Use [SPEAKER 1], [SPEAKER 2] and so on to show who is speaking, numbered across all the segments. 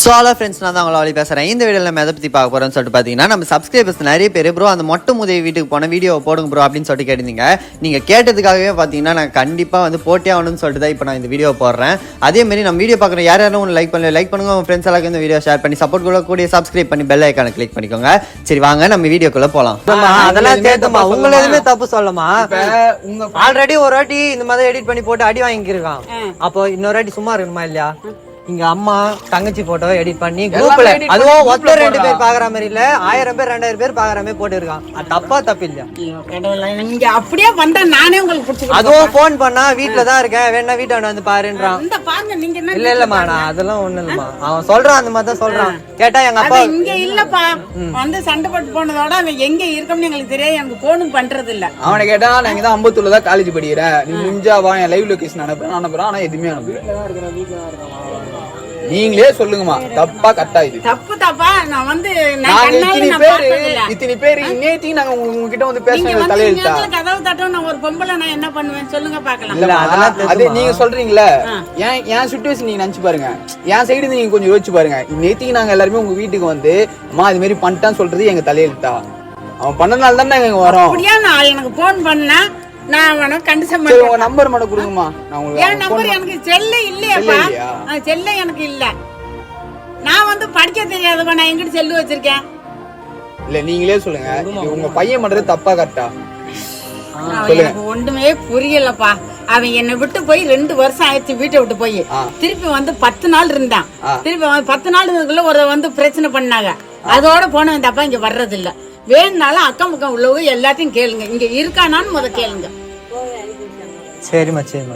[SPEAKER 1] Hello friends, நான் தான் உங்களை வழி பேசுகிறேன். இந்த வீடியோவில் நம்ம எதை பற்றி பார்க்க போகிறோம்னு சொல்லிட்டு பார்த்தீங்கன்னா, நம்ம சப்ஸ்கிரைபர்ஸ் நிறைய பேர் ப்ரோ அந்த மொட்டை முதவி வீட்டுக்கு போன வீடியோ போடுங்க ப்ரோ அப்படின்னு சொல்லிட்டு கேட்டிருந்தீங்க. நீங்கள் கேட்டதுக்காகவே பார்த்தீங்கன்னா நான் கண்டிப்பாக வந்து போட்டே ஆகணும்னு சொல்லிட்டு தான் இப்போ நான் இந்த வீடியோ போடுறேன். அதேமாரி நம்ம வீடியோ பார்க்குற யாரும் ஒன்று லைக் பண்ணுங்க, உங்கள் ஃப்ரெண்ட்ஸ் எல்லாருக்கும் இந்த வீடியோ ஷேர் பண்ணி சப்போர்ட் கூட சப்ஸ்கிரைப் பண்ணி பெல் ஐக்கானை கிளிக் பண்ணிக்கோங்க. சரி வாங்க நம்ம வீடியோக்குள்ளே போகலாம். அதெல்லாம் சேர்த்துமா உங்களை எதுவுமே தப்பு சொல்லமா. ஆல்ரெடி ஒரு வாட்டி இந்த மாதிரி எடிட் பண்ணி போட்டு அடி வாங்கியிருக்கான். அப்போ இன்னொரு வாட்டி சும்மா இருக்கணுமா இல்லையா? இங்க அம்மா தங்கச்சி போட்டோ எடிட் பண்ணி குரூப்ல அதுவும் ஒருத்தர் 2 பேர் பாக்குற மாதிரி இல்ல, 1000 பேர் 2000 பேர் பாக்குற மாதிரி போட்டு இருக்கான். தப்பு இல்லையா?
[SPEAKER 2] நீங்க அப்படியே வந்தா நானே உங்களுக்கு பிடிச்சி
[SPEAKER 1] அதுவும் போன் பண்ணா வீட்டுல தான் இருக்கேன், வேணா வீட்டாண்ட வந்து பாருன்றான். இல்ல இல்லம்மா, நான் அதெல்லாம் ஒண்ணு இல்லம்மா, அவன் சொல்றான் அந்த மாதிரி தான் சொல்றான். கேட்டா எங்க அப்பா
[SPEAKER 2] இங்க இல்லப்பா வந்து சண்டை போட்டு போனதோட அவன் எங்க இருக்கணும்னு எங்களுக்கு தெரியாது, எனக்கு போனும் பண்றது இல்ல.
[SPEAKER 3] அவனை கேட்டா நான் இங்கதான் அம்பத்தூர்ல தான் காலேஜ் படிக்கிறேன், நீ முடிஞ்சா வா என் லைவ் லொகேஷன் அனுப்புறேன். ஆனா எதுவுமே அனுப்புறேன். நீங்களே சொல்லுங்கம்மா, தப்பா கரெக்டா? இது
[SPEAKER 2] தப்பா நான் வந்து
[SPEAKER 3] இத்தனை பேரு நேத்தி நாங்க உங்ககிட்ட வந்து பேசுறோம் தலையெழுத்தா
[SPEAKER 2] கதவு தட்டும். நான் ஒரு பொம்பளை நான் என்ன பண்ணுவேன் சொல்லுங்க பாக்கலாம்.
[SPEAKER 3] அது நீங்க சொல்றீங்களா? ஏன் சிச்சுவேஷன் நீங்க நினைச்சு பாருங்க, என் சைடு நீங்க கொஞ்சம் யோசிச்சு பாருங்க. நேத்திக்கு நாங்க எல்லாருமே உங்க வீட்டுக்கு வந்து அம்மா இது மாதிரி பண்ணிட்டான்னு சொல்றது எங்க தலையெழுத்தா? அவன் பண்ணனால தான் நாங்க வரோம்.
[SPEAKER 2] அப்படியா? நான் எனக்கு போன் பண்ணா நான் உனக்கு கண்டிஷன்
[SPEAKER 3] சரி உங்க நம்பர் மட்டும் கொடுங்கம்மா. நான் உங்களுக்கு
[SPEAKER 2] என் நம்பர் எனக்கு செல்ல இல்லையாப்பா, செல்ல எனக்கு இல்ல. நான் வந்து படிக்க தெரியாதப்பா, நான் எங்கிட்ட செல்லு வச்சிருக்கேன்.
[SPEAKER 3] இல்ல நீங்களே சொல்லுங்க, உங்க பையன் பண்றது தப்பா கரெக்டா?
[SPEAKER 2] எனக்கு ஒண்ணுமே புரியலப்பா. அவன் என்னை விட்டு போய் 2 வருஷம் ஆயிடுச்சு, வீட்டை விட்டு போய் திருப்பி வந்து 10 நாள் இருந்தான். திருப்பி 10 நாள் இதுக்குள்ள ஒரு வந்து பிரச்சனை பண்ணாங்க. அதோட போனவன் தப்பா இங்க வர்றது இல்ல. வேணுனாலும் அக்கம் பக்கம் உள்ளவங்க எல்லாத்தையும் கேளுங்க, இங்க இருக்கானான்னு முத கேளுங்க.
[SPEAKER 1] சரிம்மா சரிம்மா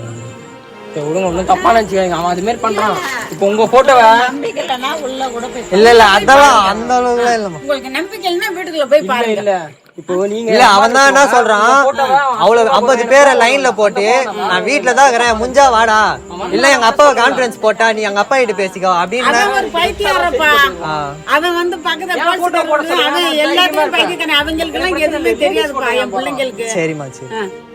[SPEAKER 4] விடுங்க, ஒன்றும் தப்பா நினைச்சுக்காங்க. அவன் அது மாதிரி பண்றான். இப்போ உங்க போட்டோவை
[SPEAKER 2] உள்ள கூட போய்
[SPEAKER 1] இல்ல அதெல்லாம் அந்த அளவுக்குலாம் இல்லம்மா.
[SPEAKER 2] உங்களுக்கு நம்பிக்கை இல்லைன்னா வீட்டுக்குள்ள போய் பாருங்க.
[SPEAKER 4] இல்ல இப்போ நீங்க
[SPEAKER 1] இல்ல அவன் தான் என்ன சொல்றான், அவ்வளவு 50 பேரை லைன்ல போட்டு நான் வீட்டுல தான் இருக்கிறேன், முஞ்சா வாடா, இல்ல எங்க அப்பாவை கான்ஃபரன்ஸ் போட்டா நீ எங்க அப்பா கிட்ட பேசிக்கோ அப்படின்னு.
[SPEAKER 2] ஒரு பைத்தியாரப்பா அவன் வந்து பக்கத்துல அவன் எல்லாத்தையும் பைத்தியக்கான. அவங்களுக்கு எல்லாம் எதுவுமே தெரியாதுப்பா என் பிள்ளைங்களுக்கு.
[SPEAKER 1] சரிம்மா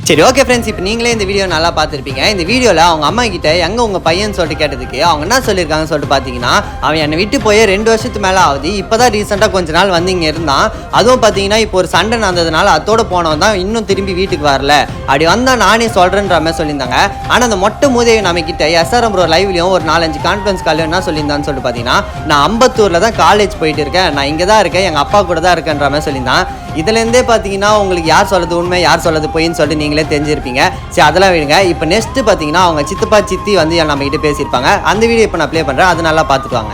[SPEAKER 1] சரி ஓகே ஃப்ரெண்ட்ஸ், இப்போ நீங்களே இந்த வீடியோ நல்லா பார்த்துருப்பீங்க. இந்த வீடியோவில் அவங்க அம்மா கிட்ட எங்கே உங்கள் பையன் சொல்லிட்டு கேட்டதுக்கு அவங்க என்ன சொல்லியிருக்காங்கன்னு சொல்லிட்டு பார்த்தீங்கன்னா, அவன் என்னை விட்டு போய் 2 வருஷத்துக்கு மேலே ஆகுது, இப்போ தான் ரீசெண்டாக கொஞ்ச நாள் வந்து இங்கே இருந்தான். அதுவும் பார்த்தீங்கன்னா இப்போ ஒரு சண்டை நடந்ததுனால அதோட போனவன் தான் இன்னும் திரும்பி வீட்டுக்கு வரல, அப்படி வந்தால் நானே சொல்கிறேன்ற மாதிரி சொல்லியிருந்தாங்க. ஆனால் அந்த மொட்டை மூதேவி நம்ம கிட்ட SRM ப்ரோ லைவ்லையும் ஒரு 4-5 கான்ஃபரன்ஸ் காலையும் என்ன சொல்லியிருந்தான்னு சொல்லிட்டு பார்த்தீங்கன்னா, நான் அம்பத்தூரில் தான் காலேஜ் போயிட்டு இருக்கேன், நான் இங்கே தான் இருக்கேன், எங்கள் அப்பா கூட தான் இருக்கேன்ற மாதிரி சொல்லியிருந்தான். இதுலேருந்தே பார்த்தீங்கன்னா உங்களுக்கு யார் சொல்கிறது உண்மை யார் சொல்கிறது பொய்ன்னு சொல்லிட்டு நீங்களே தெரிஞ்சிருப்பீங்க. சரி அதெல்லாம் விடுங்க. இப்போ நெக்ஸ்ட் பார்த்தீங்கன்னா அவங்க சித்தப்பா சித்தி வந்து நம்ம கிட்ட பேசியிருப்பாங்க. அந்த வீடியோ இப்போ நான் ப்ளே பண்ணுறேன், அது நல்லா பார்த்துக்குவாங்க.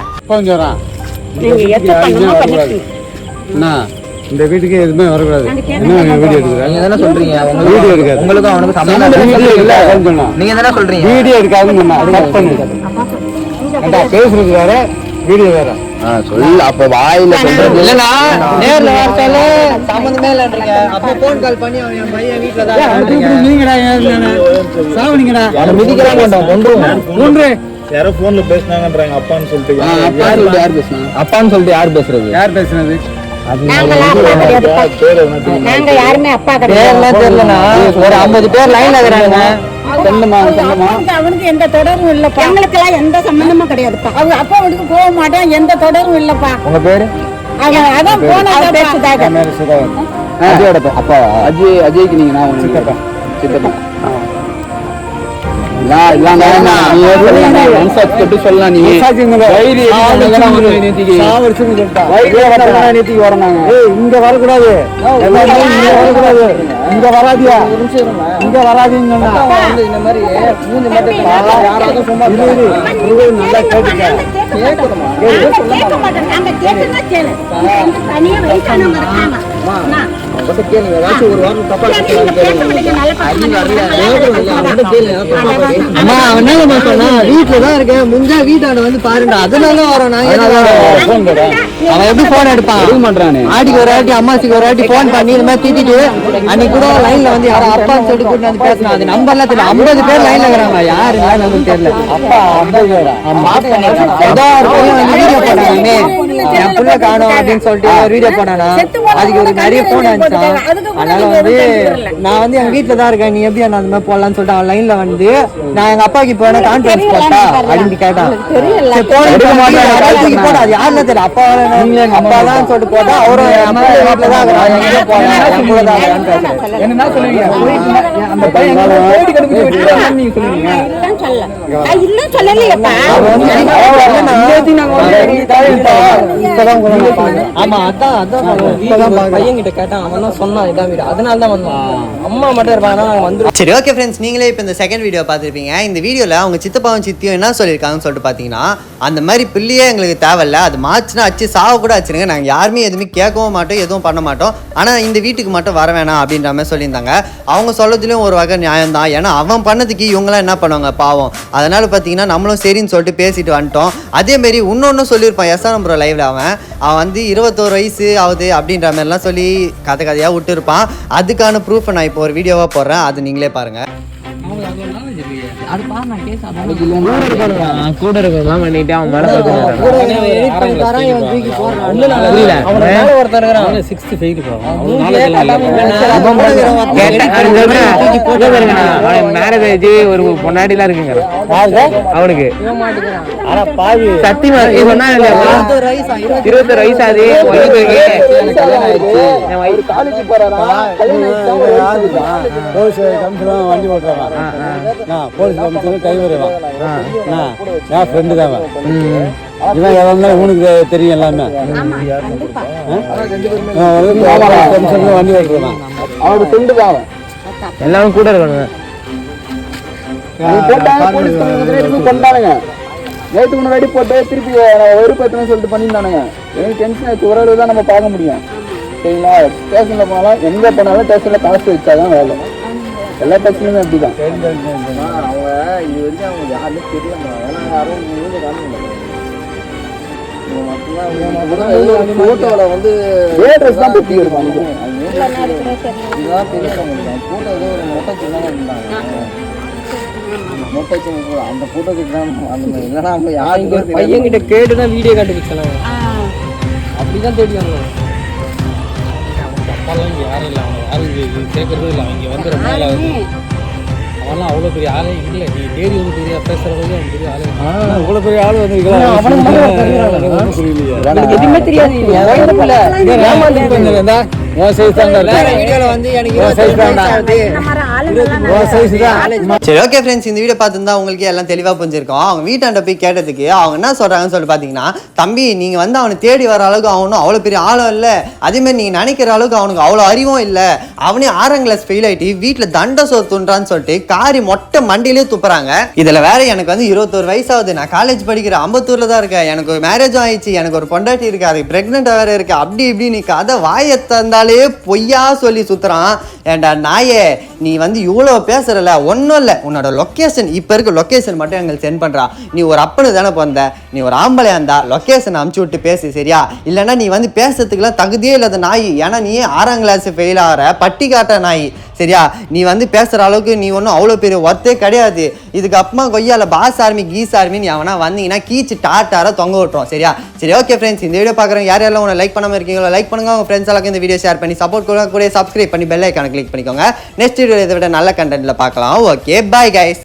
[SPEAKER 5] இந்த வீட்டுக்கு எதுவுமே வரக்கூடாது. என்ன வீடியோ எடுக்கிறாங்க?
[SPEAKER 4] நீங்க தான சொல்றீங்க
[SPEAKER 5] வீடியோ எடுக்காது.
[SPEAKER 4] உங்களுக்கு அவனுக்கு சம்பந்தம் இல்ல. நீங்க தான சொல்றீங்க
[SPEAKER 5] வீடியோ எடுக்காதுன்னு சொன்னா கட் பண்ணு. ஏண்டா பேசுறது வேற வீடியோ வேற.
[SPEAKER 4] சொல்ல அப்ப வாயில சொல்றது
[SPEAKER 1] இல்லனா நேர்ல வரட்டால சம்பந்தமே இல்லன்றீங்க. அப்ப ஃபோன் கால் பண்ணி அவன் பையன் வீட்ல தான் இருக்கீங்க.
[SPEAKER 5] நீங்கடா சாவணிங்கடா.
[SPEAKER 4] யார மிதிக்கறாங்க கொன்றுங்க.
[SPEAKER 5] யாரோ போன்ல பேசுனாங்கன்றாங்க அப்பான்னு சொல்லிட்டு.
[SPEAKER 4] யார் பேசுறாங்க? அப்பான்னு சொல்லிட்டு யார் பேசுறது?
[SPEAKER 5] யார் பேசுனது?
[SPEAKER 2] நாங்க யாருமே அப்பா
[SPEAKER 1] தெரியலனா ஒரு 50 பேர் லைன்ல இருக்கறாங்க.
[SPEAKER 2] அவனுக்கு எந்த தொடரும் இல்லப்பா, எங்களுக்கு எல்லாம் எந்த சம்பந்தமும் கிடையாதுப்பா. அவங்க அப்பா வீட்டுக்கு போக மாட்டான், எந்த தொடரும் இல்லப்பா.
[SPEAKER 4] உங்க பேரு?
[SPEAKER 2] அவன் அதான் போனதா பேசுதாங்க.
[SPEAKER 4] அஜயோட அப்பா அஜய்க்கு நீங்க நான் சித்தப்பா சொல்லலாம். நீங்க
[SPEAKER 5] இங்க வரக்கூடாது, இங்க வராதியா, இங்க வராதீங்க.
[SPEAKER 4] இந்த மாதிரி யாராவது சும்மா
[SPEAKER 5] நல்லா கேட்டுக்க.
[SPEAKER 1] வீட்டுலதான் இருக்கேன், முஞ்சா வீட்டாண்ட வந்து பாருடா, அதனால வரோம். அவன் எப்படி போன் எடுப்பான் பண்றானு? ஆடிக்கு ஒரு வாட்டி அம்மாசிக்கு ஒரு வாட்டி போன் பண்ணி இந்த மாதிரி திட்டிட்டு அன்னைக்கு கூட லைன்ல வந்து யாரோ அப்பான்னு சொல்லிட்டு கூட்டு வந்து பேசினா. அது நம்பர்லாம் தெரியல. 50 பேர் லைன்ல இருக்கிறாங்க, யாரு நமக்கு தெரியல. அப்பா 50 பேரா? ஏதோ ஒரு பையன் வந்து வீடியோ போட்டாங்க, புள்ள காணோம் அப்படின்னு சொல்லிட்டு ஒரு வீடியோ போனானா அதுக்கு ஒரு நிறைய போன் அனுப்பிச்சான். அதனால வந்து நான் வந்து எங்க வீட்டுல தான் இருக்கேன், நீ எப்படி அந்த மாதிரி போடலாம்னு சொல்லிட்டு அவன் லைன்ல வந்து நான் எங்க அப்பாக்கு இப்போ கான்ஃபரன்ஸ் போட்டா அப்படின்னு கேட்டான். போட அது யாருன்னு தெரியல, அப்பா அப்பா தான் சொல்லிட்டு போட்டா அவரும் அம்மா வீட்டுல தான்
[SPEAKER 3] என்ன சொல்லுவீங்க அந்த பையன் நீங்க சொல்லுவீங்க
[SPEAKER 4] பையன் கிட்ட கேட்டான், அவன் தான் சொன்னான் இதான் வீடு, அதனால தான் வந்தோம். அம்மா மட்டும் இருப்பாங்க வந்துடும்.
[SPEAKER 1] சரி ஓகே ஃப்ரெண்ட்ஸ், நீங்களே இப்போ இந்த செகண்ட் வீடியோ பார்த்துருப்பீங்க. இந்த வீடியோவில் அவங்க சித்தப்பாவும் சித்தியும் என்ன சொல்லியிருக்காங்கன்னு சொல்லிட்டு பார்த்தீங்கன்னா, அந்த மாதிரி பிள்ளையே எங்களுக்கு தேவையில்ல, அது மாச்சுன்னா அச்சு சாவ கூட வச்சுருங்க, நாங்கள் யாருமே எதுவுமே கேட்கவும் மாட்டோம், எதுவும் பண்ண மாட்டோம், ஆனால் இந்த வீட்டுக்கு மட்டும் வர வேணாம் அப்படின்ற மாதிரி சொல்லியிருந்தாங்க. அவங்க சொல்லதுலேயும் ஒரு வகை நியாயம் தான், ஏன்னா அவன் பண்ணதுக்கு இவங்களாம் என்ன பண்ணுவாங்க பாவம். அதனால் பார்த்தீங்கன்னா நம்மளும் சரின்னு சொல்லிட்டு பேசிட்டு வந்துட்டோம். அதேமாரி இன்னொன்று சொல்லியிருப்பான் எஸ்ஆர்எம் ப்ரோ லைவில், அவன் வந்து 21 வயசு ஆகுது அப்படின்ற மாதிரிலாம் சொல்லி கதையாக விட்டுருப்பான். அதுக்கான ப்ரூஃபை நான் இப்போ ஒரு வீடியோவாக போடுறேன், அது நீங்களே பாருங்கள்.
[SPEAKER 6] கூட இருக்கதான் பண்ணிட்டு அவன் மேல மேரேஜ் ஒரு பொண்டாட்டிலாம் இருக்குங்க அவனுக்கு சத்தியமா 21 வயசு ஆகுது.
[SPEAKER 5] வண்டி ஓட்டுறான், போலீஸ் கை வருவான், என் ஃப்ரெண்டு தான் இவன் எவ்வளோ உனக்கு தெரியும் எல்லாமே. வண்டி ஓட்டுறான்,
[SPEAKER 3] அவரோட ஃப்ரெண்டு தான்
[SPEAKER 6] எல்லாரும் கூட இருக்கணும்.
[SPEAKER 3] பண்ணானுங்க நேற்று முன்னாடி போட்டு திருப்பி வெறுப்பேற்றணும் சொல்லிட்டு பண்ணியிருந்தானுங்க. எனக்கு டென்ஷன் ஆச்சு, ஒரு அளவு தான் நம்ம பார்க்க முடியும் சரிங்களா. ஸ்டேஷனில் போனாலும் எங்கே போனாலும் ஸ்டேஷனில் காசு வச்சாதான் வேலை. எல்லா டெஸ்ட்லையுமே அப்படிதான். அவங்க இது வரைக்கும் அவங்க யாருமே தெரியல, ஏன்னா யாரும் போட்டோவில் வந்து ட்ரெஸ் தான் பற்றி இருப்பாங்க. இதுதான் பெரிய போட்டோ ஏதோ ஒரு மொட்டை சின்ன இருந்தாங்க, மொட்டை சின்ன அந்த போட்டோக்கு அந்த இல்லைன்னா அவங்க யாரும்
[SPEAKER 4] பையன் கிட்ட கேட்டுதான் வீடியோ கண்டுபிடிச்சாங்க, அப்படிதான் தெரியும்.
[SPEAKER 7] அப்பாலாம் இங்கே யாரும் இல்லை, அவங்க யாரும் கேட்கறதும் இல்லை. அவங்க வந்து ரொம்ப நாள் ஆகுது, அவன்லாம் அவ்வளோ பெரிய ஆளே இல்லை. நீ தேடி வந்து பெரிய பேசுறதுக்கு அவன் பெரிய ஆளே
[SPEAKER 5] இவ்வளோ பெரிய ஆள் வந்து
[SPEAKER 4] எதுவுமே தெரியாது.
[SPEAKER 1] சரி ஓகே ஃப்ரெண்ட்ஸ், இந்த வீடியோ பார்த்துருந்தா உங்களுக்கு எல்லாம் தெளிவாக புரிஞ்சிருக்கோம். அவங்க வீட்டாண்ட போய் கேட்டதுக்கு அவங்க என்ன சொல்கிறாங்கன்னு சொல்லிட்டு பார்த்தீங்கன்னா, தம்பி நீங்கள் வந்து அவனை தேடி வர அளவுக்கு அவனும் அவ்வளோ பெரிய ஆளும் இல்லை, அதேமாதிரி நீங்கள் நினைக்கிற அளவுக்கு அவனுக்கு அவ்வளோ அறிவும் இல்லை, அவனே 6ஆம் கிளாஸ் ஃபெயில் ஆகிட்டு வீட்டில் தண்டை சோத்துன்றான்னு சொல்லிட்டு காரி மொட்டை மண்டியிலே துப்புறாங்க. இதில் வேற எனக்கு வந்து 21 வயசாகுது, நான் காலேஜ் படிக்கிறேன், அம்பத்தூரில் தான் இருக்கேன், எனக்கு ஒரு மேரேஜும் ஆயிடுச்சு, எனக்கு ஒரு பொண்டாட்டி இருக்கு, அதுக்கு ப்ரெக்னெண்ட்டாக வேறு இருக்குது, அப்படி இப்படி நீ கதை வாயை தந்தாலே பொய்யா சொல்லி சுற்றுறான். ஏண்டா நாயே, நீ வந்து இவ்வளோ பேசுறல, ஒன்றும் இல்லை, உன்னோட லொக்கேஷன் இப்போ இருக்க லொக்கேஷன் மட்டும் எங்களுக்கு சென்ட் பண்ணுறா. நீ ஒரு அப்பனு தானே பிறந்த, நீ ஒரு ஆம்பளையா இருந்தா லொக்கேஷன் அமுச்சு விட்டு பேசு சரியா, இல்லைன்னா நீ வந்து பேசுறதுக்குலாம் தகுதியே இல்லாத நாய், ஏன்னா நீ 6ஆம் கிளாஸ் ஃபெயில் ஆகிற பட்டி காட்ட நாய் சரியா. நீ வந்து பேசுகிற அளவுக்கு நீ ஒன்றும் அவ்வளோ பெரிய ஒர்த்தே கிடையாது. இதுக்கு அப்புறமா கொய்யால பாஸ் ஆர்மி கீஸ் ஆர்மி நீ அவனா வந்தீங்கன்னா கீச்சு டாட்டார தொங்க விட்டுரும் சரியா. சரி ஓகே ஃப்ரெண்ட்ஸ், இந்த வீடியோ பார்க்குறேன் யார் யாரெல்லாம் உங்களை லைக் பண்ணாமல் இருக்கீங்களோ லைக் பண்ணுங்க, உங்கள் ஃப்ரெண்ட்ஸ் எல்லாம் இந்த வீடியோ ஷேர் பண்ணி சப்போர்ட் கூட சப்ஸ்கிரைப் பண்ணி பெல் ஐக்கானை கிளிக் பண்ணிக்கோங்க. நெக்ஸ்ட் வீடியோ இதை விட நல்ல கண்டென்ட்ல பார்க்கலாம். Okay bye guys.